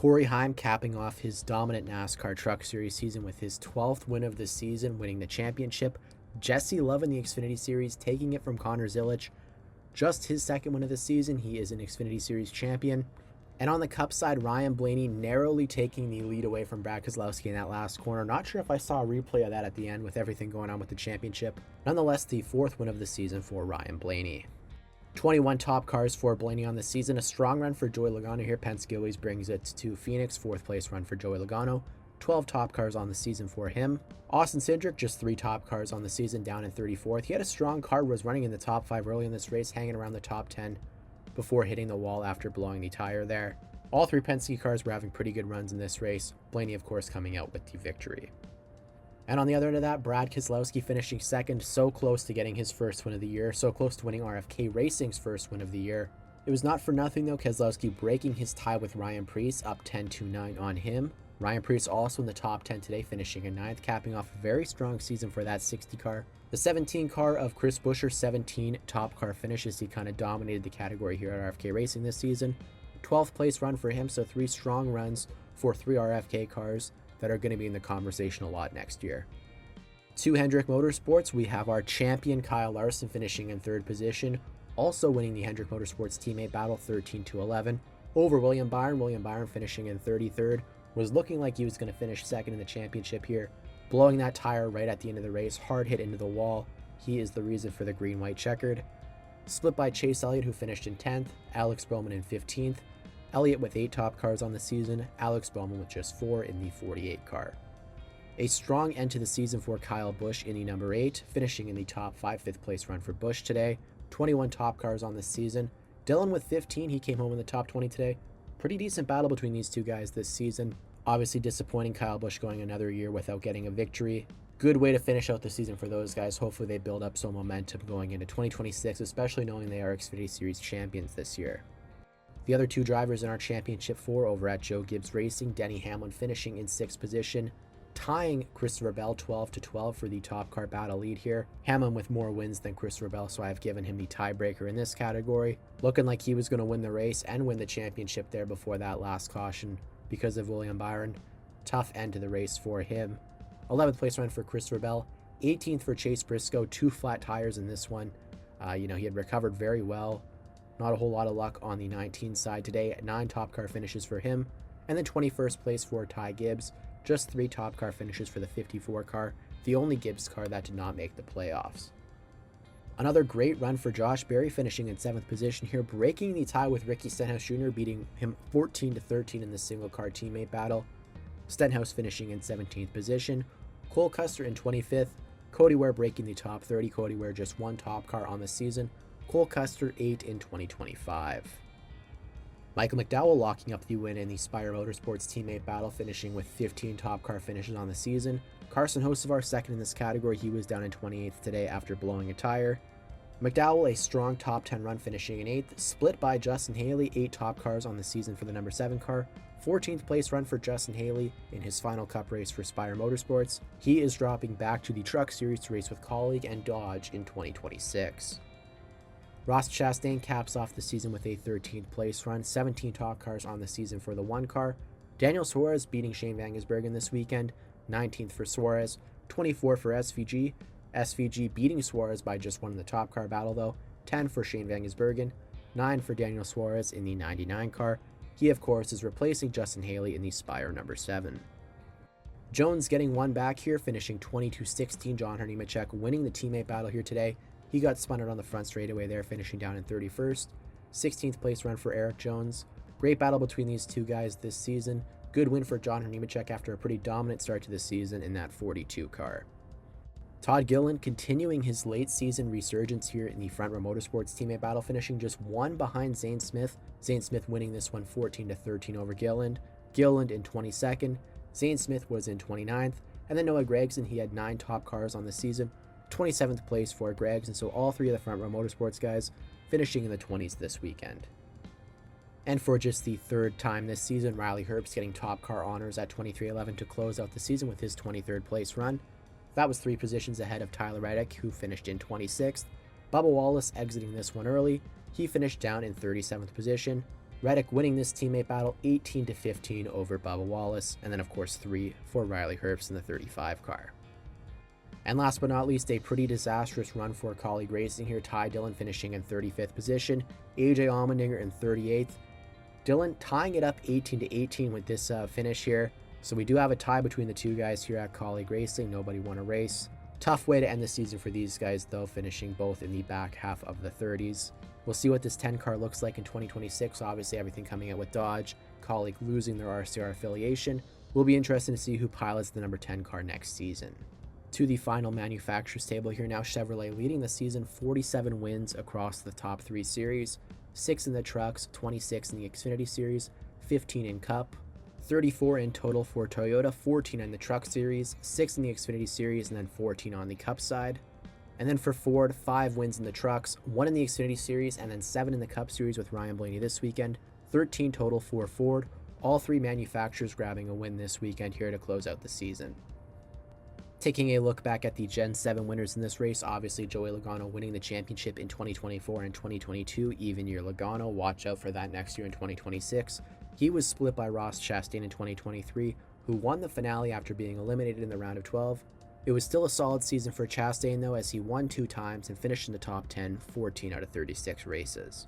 Corey Heim capping off his dominant NASCAR Truck Series season with his 12th win of the season, winning the championship. Jesse Love in the Xfinity Series taking it from Connor Zilisch. Just his second win of the season. He is an Xfinity Series champion. And on the Cup side, Ryan Blaney narrowly taking the lead away from Brad Keselowski in that last corner. Not sure if I saw a replay of that at the end with everything going on with the championship. Nonetheless, the 4th win of the season for Ryan Blaney. 21 top cars for Blaney on the season. A strong run for Joey Logano here. Penske always brings it to Phoenix. 4th place run for Joey Logano. 12 top cars on the season for him. Austin Cindric, just 3 top cars on the season, down in 34th. He had a strong car, was running in the top 5 early in this race, hanging around the top 10 before hitting the wall after blowing the tire there. All 3 Penske cars were having pretty good runs in this race. Blaney, of course, coming out with the victory. And on the other end of that, Brad Keselowski finishing 2nd, so close to getting his first win of the year, so close to winning RFK Racing's first win of the year. It was not for nothing though, Keselowski breaking his tie with Ryan Preece, up 10-9 on him. Ryan Preece also in the top 10 today, finishing in 9th, capping off a very strong season for that 60 car. The 17 car of Chris Buescher, 17 top car finishes. He kind of dominated the category here at RFK Racing this season. 12th place run for him, so 3 strong runs for 3 RFK cars that are going to be in the conversation a lot next year. To Hendrick Motorsports, we have our champion Kyle Larson finishing in 3rd position, also winning the Hendrick Motorsports teammate battle 13-11 over William Byron. William Byron finishing in 33rd, was looking like he was going to finish 2nd in the championship here, blowing that tire right at the end of the race, hard hit into the wall. He is the reason for the green-white checkered. Split by Chase Elliott, who finished in 10th, Alex Bowman in 15th. Elliott with 8 top cars on the season, Alex Bowman with just 4 in the 48 car. A strong end to the season for Kyle Busch in the number 8, finishing in the top 5, 5th place run for Busch today. 21 top cars on the season. Dillon with 15, he came home in the top 20 today. Pretty decent battle between these two guys this season. Obviously disappointing Kyle Busch going another year without getting a victory. Good way to finish out the season for those guys. Hopefully they build up some momentum going into 2026, especially knowing they are Xfinity Series champions this year. The other 2 drivers in our championship 4 over at Joe Gibbs Racing, Denny Hamlin finishing in 6th position, tying Christopher Bell 12-12 for the top car battle lead here. Hamlin with more wins than Christopher Bell, so I've given him the tiebreaker in this category. Looking like he was going to win the race and win the championship there before that last caution because of William Byron. Tough end to the race for him. 11th place run for Christopher Bell, 18th for Chase Briscoe, 2 flat tires in this one. He had recovered very well. Not a whole lot of luck on the 19 side today. 9 top car finishes for him. And then 21st place for Ty Gibbs. Just 3 top car finishes for the 54 car. The only Gibbs car that did not make the playoffs. Another great run for Josh Berry, finishing in 7th position here, breaking the tie with Ricky Stenhouse Jr., beating him 14-13 in the single car teammate battle. Stenhouse finishing in 17th position. Cole Custer in 25th. Cody Ware breaking the top 30. Cody Ware just 1 top car on the season. Cole Custer 8 in 2025. Michael McDowell locking up the win in the Spire Motorsports teammate battle, finishing with 15 top car finishes on the season. Carson Hocevar 2nd in this category. He was down in 28th today after blowing a tire. McDowell a strong top 10 run, finishing in 8th, split by Justin Haley, 8 top cars on the season for the number 7 car. 14th place run for Justin Haley in his final cup race for Spire Motorsports. He is dropping back to the Truck Series to race with Colleague and Dodge in 2026. Ross Chastain caps off the season with a 13th place run, 17 top cars on the season for the 1 car. Daniel Suarez beating Shane Van Gisbergen this weekend, 19th for Suarez, 24 for SVG. SVG beating Suarez by just 1 in the top car battle though, 10 for Shane Van Gisbergen, 9 for Daniel Suarez in the 99 car. He of course is replacing Justin Haley in the Spire number 7. Jones getting 1 back here, finishing 22-16. John Hunter Nemechek winning the teammate battle here today. He got spun out on the front straightaway there, finishing down in 31st. 16th place run for Eric Jones. Great battle between these two guys this season. Good win for John Hunter Nemechek after a pretty dominant start to the season in that 42 car. Todd Gilliland continuing his late season resurgence here in the Front Row Motorsports teammate battle, finishing just 1 behind Zane Smith. Zane Smith winning this one 14-13 over Gilliland. Gilliland in 22nd. Zane Smith was in 29th. And then Noah Gragson, he had 9 top cars on the season. 27th place for Gragson, so all 3 of the Front Row Motorsports guys finishing in the 20s this weekend. And for just the 3rd time this season, Riley Herbst getting top car honors at 23-11 to close out the season with his 23rd place run. That was 3 positions ahead of Tyler Reddick, who finished in 26th. Bubba Wallace exiting this one early. He finished down in 37th position. Reddick winning this teammate battle 18-15 over Bubba Wallace, and then of course 3 for Riley Herbst in the 35 car. And last but not least, a pretty disastrous run for Kaulig Racing here. Ty Dillon finishing in 35th position, AJ Allmendinger in 38th. Dillon tying it up 18-18 with this finish here. So we do have a tie between the two guys here at Kaulig Racing. Nobody won a race. Tough way to end the season for these guys though, finishing both in the back half of the 30s. We'll see what this 10 car looks like in 2026. Obviously everything coming out with Dodge, Kaulig losing their RCR affiliation. Will be interesting to see who pilots the number 10 car next season. To the final manufacturers table here now, Chevrolet leading the season, 47 wins across the top 3 series, 6 in the trucks, 26 in the Xfinity Series, 15 in Cup, 34 in total for Toyota, 14 in the Truck Series, 6 in the Xfinity Series, and then 14 on the Cup side. And then for Ford, 5 wins in the trucks, 1 in the Xfinity Series, and then 7 in the Cup Series with Ryan Blaney this weekend, 13 total for Ford. All 3 manufacturers grabbing a win this weekend here to close out the season. Taking a look back at the Gen 7 winners in this race, obviously Joey Logano winning the championship in 2024 and 2022, even year Logano, watch out for that next year in 2026. He was split by Ross Chastain in 2023, who won the finale after being eliminated in the round of 12. It was still a solid season for Chastain though, as he won 2 times and finished in the top 10, 14 out of 36 races.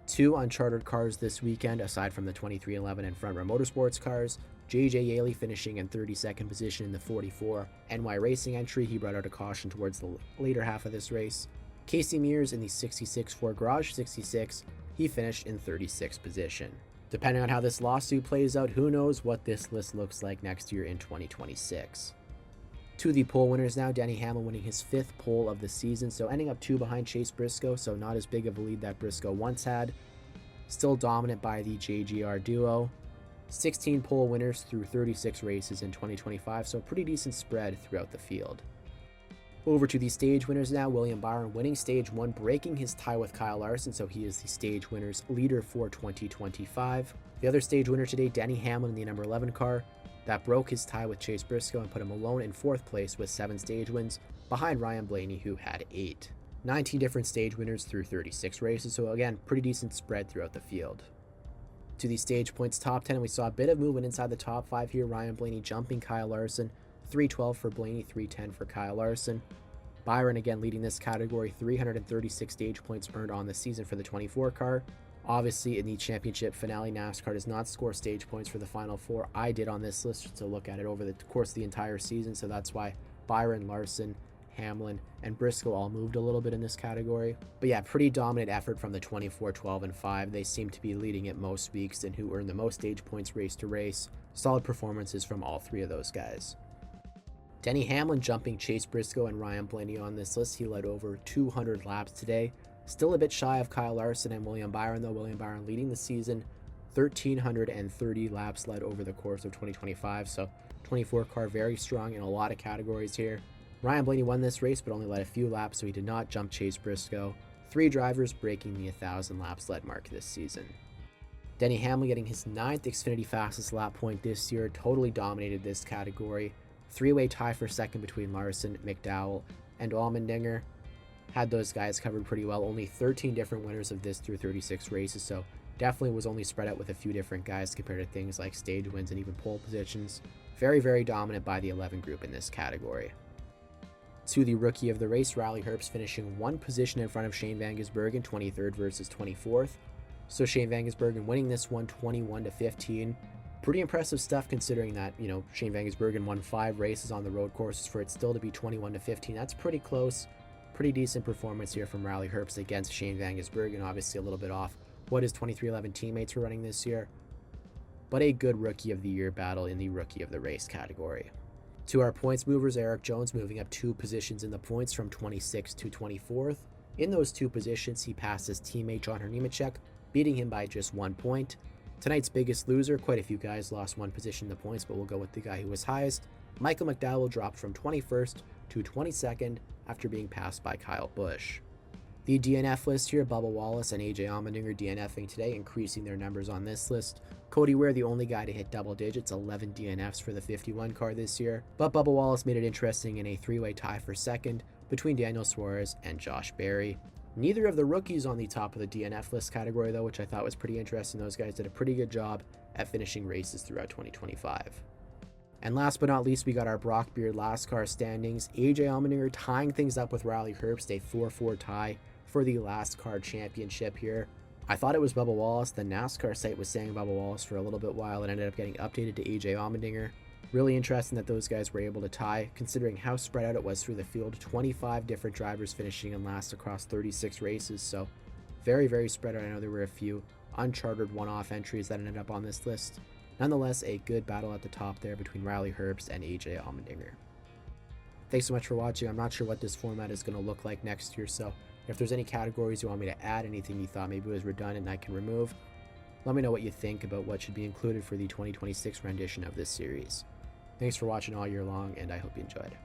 2 uncharted cars this weekend, aside from the 2311 and Front Row Motorsports cars. JJ Yaley finishing in 32nd position in the 44 NY Racing entry. He brought out a caution towards the later half of this race. Casey Mears in the 66 Ford Garage 66. He finished in 36th position. Depending on how this lawsuit plays out, who knows what this list looks like next year in 2026. To the pole winners now, Denny Hamlin winning his 5th pole of the season, so ending up 2 behind Chase Briscoe, so not as big of a lead that Briscoe once had. Still dominant by the JGR duo. 16 pole winners through 36 races in 2025, so pretty decent spread throughout the field. Over to the stage winners now, William Byron winning stage 1, breaking his tie with Kyle Larson, so he is the stage winners leader for 2025. The other stage winner today, Denny Hamlin in the number 11 car. That broke his tie with Chase Briscoe and put him alone in 4th place with 7 stage wins, behind Ryan Blaney, who had 8. 19 different stage winners through 36 races, so again, pretty decent spread throughout the field. To the stage points top 10, we saw a bit of movement inside the top 5 here. Ryan Blaney jumping Kyle Larson, 312 for Blaney, 310 for Kyle Larson. Byron again leading this category, 336 stage points earned on the season for the 24 car. Obviously in the championship finale, NASCAR does not score stage points for the final 4. I did on this list to look at it over the course of the entire season, so that's why Byron, Larson, Hamlin, and Briscoe all moved a little bit in this category. But yeah, pretty dominant effort from the 24, 12, and 5. They seem to be leading it most weeks, and who earned the most stage points race to race. Solid performances from all 3 of those guys. Denny Hamlin jumping Chase Briscoe and Ryan Blaney on this list. He led over 200 laps today. Still a bit shy of Kyle Larson and William Byron though. William Byron leading the season, 1,330 laps led over the course of 2025. So 24 car very strong in a lot of categories here. Ryan Blaney won this race but only led a few laps, so he did not jump Chase Briscoe. 3 drivers breaking the 1,000 laps led mark this season. Denny Hamlin getting his 9th Xfinity fastest lap point this year, totally dominated this category. 3-way tie for second between Larson, McDowell, and Allmendinger. Had those guys covered pretty well. Only 13 different winners of this through 36 races, so definitely was only spread out with a few different guys compared to things like stage wins and even pole positions. Very, very dominant by the 11 group in this category. To the rookie of the race, Riley Herbst finishing 1 position in front of Shane Van Gisbergen, 23rd versus 24th. So Shane Van Gisbergen winning this one 21-15. Pretty impressive stuff considering that, Shane Van Gisbergen won 5 races on the road courses. For it still to be 21-15, that's pretty close. Pretty decent performance here from Riley Herbst against Shane Van Gisbergen. Obviously a little bit off what his 2311 teammates were running this year, but a good rookie of the year battle in the rookie of the race category. To our points movers, Eric Jones moving up 2 positions in the points from 26th to 24th. In those 2 positions, he passed his teammate John Nemechek, beating him by just 1 point. Tonight's biggest loser, quite a few guys lost 1 position in the points, but we'll go with the guy who was highest. Michael McDowell dropped from 21st to 22nd after being passed by Kyle Busch. The DNF list here, Bubba Wallace and AJ Allmendinger DNFing today, increasing their numbers on this list. Cody Ware, the only guy to hit double digits, 11 DNFs for the 51 car this year. But Bubba Wallace made it interesting in a 3-way tie for second between Daniel Suarez and Josh Berry. Neither of the rookies on the top of the DNF list category, though, which I thought was pretty interesting. Those guys did a pretty good job at finishing races throughout 2025. And last but not least, we got our Brock Beard NASCAR standings. AJ Allmendinger tying things up with Riley Herbst, a 4-4 tie for the NASCAR championship here. I thought it was Bubba Wallace. The NASCAR site was saying Bubba Wallace for a little bit while. It ended up getting updated to AJ Allmendinger. Really interesting that those guys were able to tie, considering how spread out it was through the field. 25 different drivers finishing in last across 36 races, so very, very spread out. I know there were a few uncharted one-off entries that ended up on this list. Nonetheless, a good battle at the top there between Riley Herbst and AJ Allmendinger. Thanks so much for watching. I'm not sure what this format is going to look like next year, so if there's any categories you want me to add, anything you thought maybe was redundant and I can remove, let me know what you think about what should be included for the 2026 rendition of this series. Thanks for watching all year long, and I hope you enjoyed.